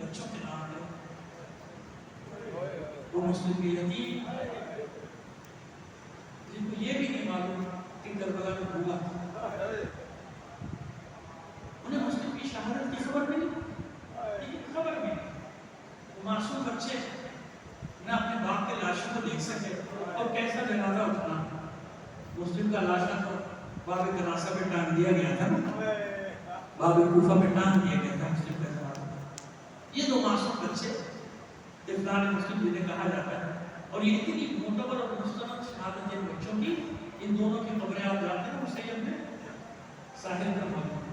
بچوں کے نام لے. وہ مسلم کے یتیم جن کو یہ بھی نہیں معلوم کہ کربلا میں ہوا، انہیں مسلم کی شہادت کی خبر ملی، لیکن خبر ملی وہ معصوم بچے نہ اپنے باپ کے لاشوں کو دیکھ سکے اور کیسا جنازہ اٹھنا. مسلم کا لاشا تو باب کناسہ پہ ٹانگ دیا گیا تھا نا، باب کوفہ پہ ٹانگ دیا گیا تھا مسلم کا جنازہ. یہ دو معصوم بچے افراد مسلم جنہیں کہا جاتا ہے، اور یہ اتنی معتبر اور مستند شہادت ہے بچوں کی. ان دونوں کی قبریں آپ جانتے ہیں مسیب میں ساحل پر موجود،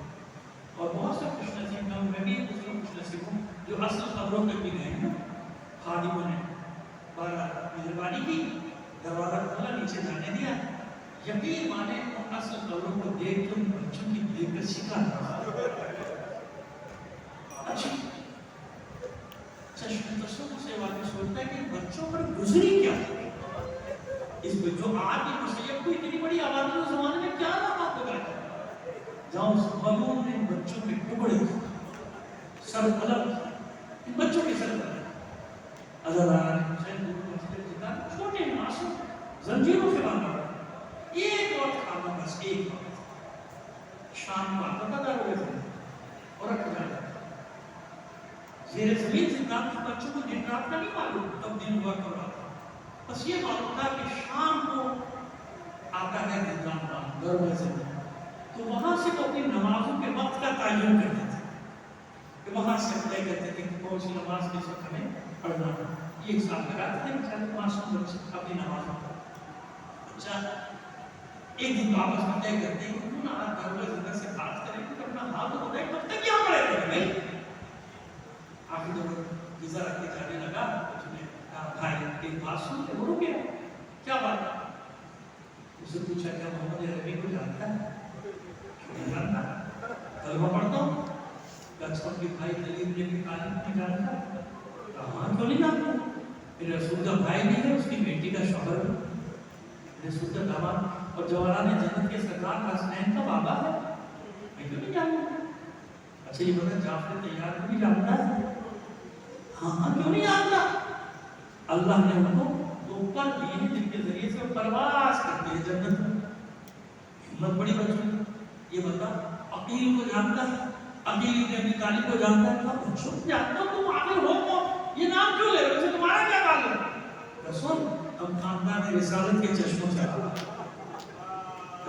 اور بہت سے خوش نصیب ہیں، میں بھی خوش نصیب ہوں جو اصل قبروں تک بھی گئے ہیں. خادموں نے بارہ مہربانی کی، دروازہ کھولا، نیچے جانے دیا. یقین مانے ان اصل قبروں کو دیکھ کے ان بچوں کی دیکھ کر سیکھا تھا. اچھا تصور سے واقعی سوچتا ہے کہ بچوں پر گزری کیا اس پہ جو آج کی مسیب کو اتنی بڑی آبادی اس زمانے میں کیا رہا ہوگا جہاں اس ملعون نے بچوں کے ٹکڑے سر قلم ان بچوں کے سر قلم عزاداران حسین چھوٹے معصوم زنجیروں سے باندھا ایک وقت کھانا، بس ایک وقت شام کو آتا تھا ہوئے تھے اور رکھ جاتا زیر زمین زندان کے بچوں کو دن رات کا نہیں معلوم تب دن ہوا کر رہا تھا. بس یہ معلوم تھا کہ شام کو آتا ہے زندان کا دروازے میں، تو وہاں سے وہ اپنی نمازوں کے وقت کا تعین کرتے تھے کہ وہاں سے طے کرتے تھے کہ کون سی نماز کس وقت ہمیں پڑھنا ہے. یہ ایک ساتھ لگاتے تھے کہ معصوم بچے اپنی نمازوں کو. اچھا ایک دن تو آپس میں طے کرتے ہیں کہ کیوں نہ آپ دروازے سے بات کریں کہ اپنا ہاتھ ہوتا ہے کب تک کیا پڑے گا بھائی. آخر جب ویزا رکھ کے جانے لگا اس نے کہا بھائی ایک بات سن کے وہ رکے. کیا بات؟ اس سے پوچھا کیا محمد عربی کو جانتا ہے؟ نہیں جانتا. کلمہ پڑھتا ہوں. بچپن کے بھائی دلیل نے بھی تعلیم نہیں جانتا. کہاں کیوں نہیں جانتا؟ رسول کا بھائی بھی ہے، اس کی بیٹی کا شوہر بھی، رسول کا داماد اور جوہران جنت کے سردار حسنین کا بابا ہے. میں کیوں نہیں جانتا؟ اچھا یہ بتا جعفر طیار کو بھی جانتا ہے؟ ہاں کیوں نہیں جانتا؟ اللہ نے ان کو دو پر دیے ہیں جن کے ذریعے سے پرواز کرتے ہیں جنت میں. ہمت بڑی بچوں کی. یہ بتا عقیل کو جانتا ہے؟ عقیل ابن ابی طالب کو جانتا ہے؟ کہا بچوں کو جانتا ہوں. تم عقیل ہو کون؟ یہ نام کیوں لے رہے ہو؟ تمہارا کیا تعلق؟ رسول ہم خاندان رسالت کے چشموں سے آتا.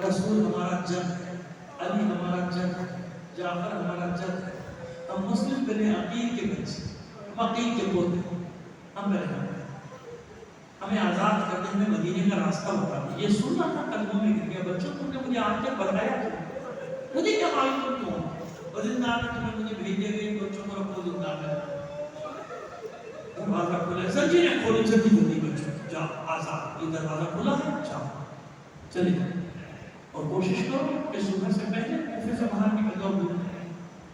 رسول ہمارا جد ہے، علی ہمارا جد ہے، جعفر ہمارا جد ہے. ہم مسلم بنے عقیل کے بچے، عقیل کے پوتے. ہم پہلے ہمیں آزاد کرنے میں مدینے کا راستہ بتا دیا. یہ سننا تھا قدموں میں گر گیا. بچوں تم نے مجھے آج تک بتایا کیوں؟ مجھے کیا معلوم تم کون؟ اور زندان میں تمہیں مجھے بھیجے ہوئے بچوں کو رکھو زندان میں. دروازہ کھلا ہے، زنجیریں کھولی جلدی جلدی بچوں جاؤ آزاد. یہ دروازہ کھلا ہے، جاؤ چلے جاؤ اور کوشش کرو کہ صبح سے پہلے کوفے سے باہر نکل جاؤ.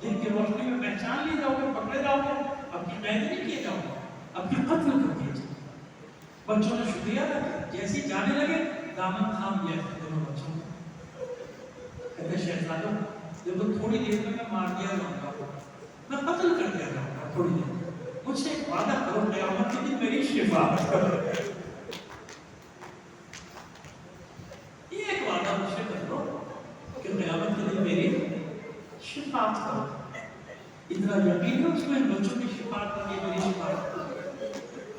جن کی روشنی میں پہچان لی جاؤ گے، پکڑے جاؤ گے، اب کی قید نہیں کیے جاؤ گے، اب کی قتل کر دیے جاؤ. بچوں نے شکریہ ادا کیا. جیسے جانے لگے دامن تھام لیا دونوں بچوں کو. کہتے شہزادوں جب تو تھوڑی دیر میں مار دیا جاؤں گا، میں قتل کر دیا جاؤں گا تھوڑی دیر. مجھ سے ایک وعدہ کرو قیامت کے دن میری شفاعت کرو. یہ ایک وعدہ مجھ سے کر دو کہ قیامت کے دن میری شفاعت کرو. اتنا یقین ہے اس میں بچوں کی شفاعت کرنے میری شفاعت.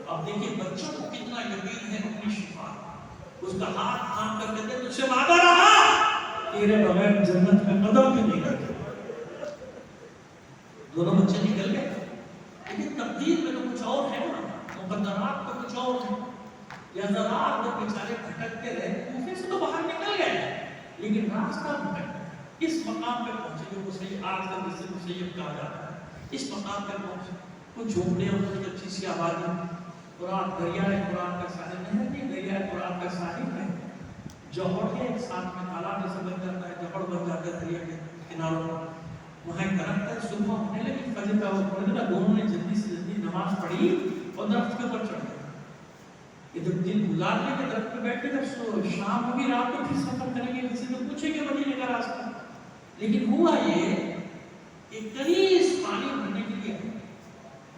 اب دیکھیں بچوں کو کتنا یقین ہے اپنی شفاعت. اس کا ہاتھ تھام کر کہتے تجھ سے وعدہ رہا تیرے بغیر جنت میں قدم بھی نہیں کرتے. دونوں بچے نکل گئے. لیکن تقدیر میں تو کچھ اور ہے نا، مقدرات تو کچھ اور ہے. یا ذرا اگر بیچارے بھٹکتے رہے، کوفے سے تو باہر نکل گئے لیکن راستہ بھٹک اس مقام پہ پہنچے جو مسیب آج کا جسے مسیب کہا جاتا ہے. اس مقام پہ پہنچے کچھ جھونپڑیاں، کچھ اچھی سی آبادی. قرآن دریائے قرآن کا ساحل نہیں ہے، دریائے قرآن کا ساحل ہے. جوہر ہے ایک ساتھ میں تالاب جیسا بن جاتا ہے، جوہر بن جاتا ہے دریا کے کناروں پر. وہاں ایک درخت ہے. صبح ہونے لگی فجر کا وقت ہونے لگا، دونوں نے جلدی سے جلدی نماز پڑھی اور درخت کے اوپر چڑھ گئے. ادھر دن گزارنے کے درخت پہ بیٹھ کے جب شام ہوگی رات کو پھر سفر کریں گے، کسی سے پوچھیں گے مدینے کا راستہ. لیکن ہوا یہ کہ کنیز پانی بھرنے کے لیے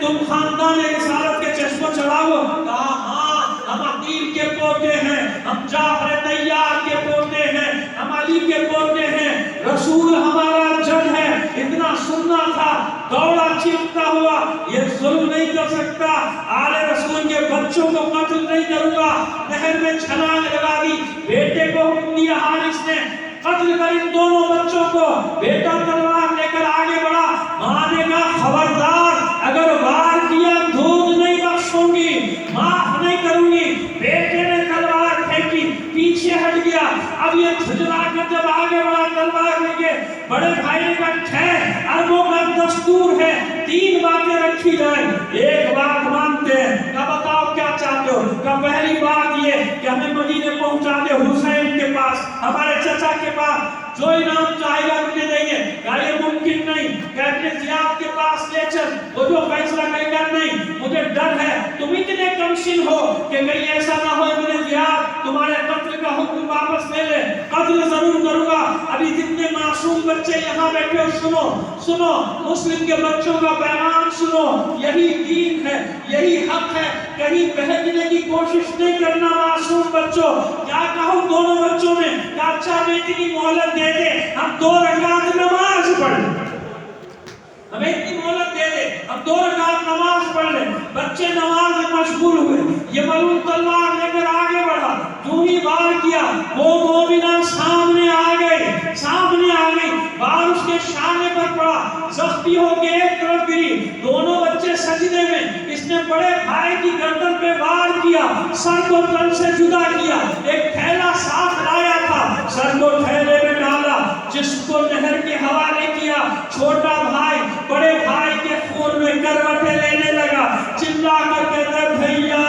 تم خاندان رسالت کے چشمہ چڑھاؤ؟ کہا ہاں ہم عقیل کے پوتے ہیں، ہم جعفر طیار کے پوتے ہیں، ہم علی کے پوتے ہیں، رسول ہمارا جج ہے۔ اتنا سننا تھا، دوڑا چیختا ہوا یہ ظلم نہیں کر سکتا، آل رسول کے بچوں کو قتل نہیں کروں گا۔ نہر میں چھلانگ لگا دی، بیٹے کو حکم دیا حارث نے قتل کر ان دونوں بچوں کو۔ بیٹا تلوار لے کر آگے بڑھا، ماں نے کہا خبردار اگر وار کیا دودھ نہیں بخشوں گی، معاف نہیں کروں گی۔ بیٹے نے تلوار پھینکی، پیچھے ہٹ گیا۔ اب یہ جھجلا کر جب آگے بڑھا تلوار لے کے، بڑے بھائی نے کہا ٹھہر، عربوں کا دستور ہے 3 باتیں رکھی جائیں، ایک بات مانتے ہیں۔ کہا بتاؤ کیا چاہتے ہو؟ کہا پہلی بات یہ کہ ہمیں مدینے پہنچا دے حسین کے پاس، ہمارے چچا کے پاس، جو انعام چاہے گا تمہیں دیں گے۔ کہا یہ ممکن نہیں، کہ اپنے زیاد کے پاس لے چل، وہ جو فیصلہ کہے گا نہیں، مجھے ڈر ہے تم اتنے کمسن ہو کہ کہیں ایسا نہ ہو ابن زیاد تمہارے قتل کا حکم واپس لے لے۔ قتل ضرور کروں گا۔ ابھی جتنے معصوم بچے یہاں بیٹھے ہو سنو سنو، مسلم کے بچوں کا پیغام سنو، یہی دین ہے، یہی حق ہے، کہیں بہکنے کی کوشش نہیں کرنا معصوم بچوں۔ کیا کہوں دونوں بچوں میں؟ کہ اچھا ہمیں اتنی مہلت دے دے، ہم 2 رکعت نماز پڑھ لیں، ہمیں اتنی مہلت دے دے ہم 2 رکعت نماز پڑھ لیں۔ بچے نماز میں مشغول ہوئے، یہ ملعون تلوار لے کر آگے بڑھا، جو ہی وار کیا وہ مومنہ سامنے آ گئی، سامنے آ گئی، وار اس کے شانے پر پڑا، زخمی ہو کے ایک طرف گری، دونوں بچے سجدے میں۔ اس نے بڑے بھائی کی گردن پہ وار کیا، سر کو تن سے جدا کیا، ایک تھیلا ساتھ لایا تھا، سر کو تھیلے میں ڈالا، جسم کو نہر کے حوالے کیا۔ چھوٹا بھائی بڑے بھائی کے خون میں کروٹیں لینے لگا، چلا کر کہتا ہے بھیا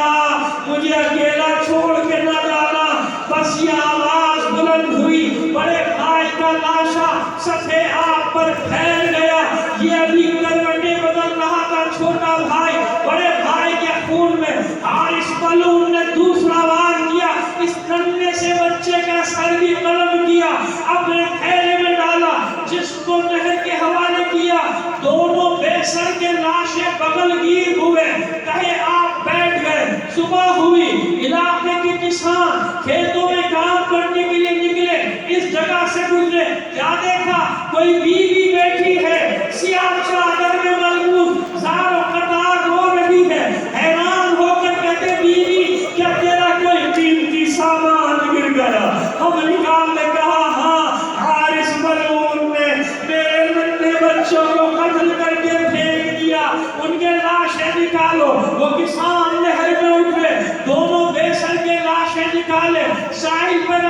مجھے اکیلا چھوڑ کے نہ جانا۔ بس یہ آواز بلند ہوئی، بڑے بھائی کا لاشا سطح آب پر پھیل گیا۔ یہ ابھی کروٹیں بدل رہا تھا چھوٹا بھائی، بڑے بھائی کے خون میں۔ حارث ملعون نے دوسرا وار کیا، اس ننھے سے بچے کا سر بھی قلم کیا، اپنے تھیلے میں ڈالا، جس کو نہر کے حوالے کیا۔ دونوں بے سر کے لاشیں بغل گیر ہوئے، کہے آپ بیٹھ گئے۔ صبح ہوئی، علاقے کے کسان کھیتوں میں کام کرنے کے لیے نکلے، اس جگہ سے گزرے، کیا دیکھا؟ کوئی بیوی بیٹھی ہے، سیاہ چادر میں ملبوس، زار و قطار رو رہی ہے۔ حیران ہو کر کہتے بیوی کیا تیرا کوئی قیمتی سامان گر گیا؟ ہم نکال نے کہا ہاں، حارث ملعون نے میرے ننھے بچوں کو قتل کر کے پھینک دیا، ان کے لاشیں نکالو۔ وہ کسان نہر میں اترے، دونوں بے سر کے لاشیں نکالے، ساحل پر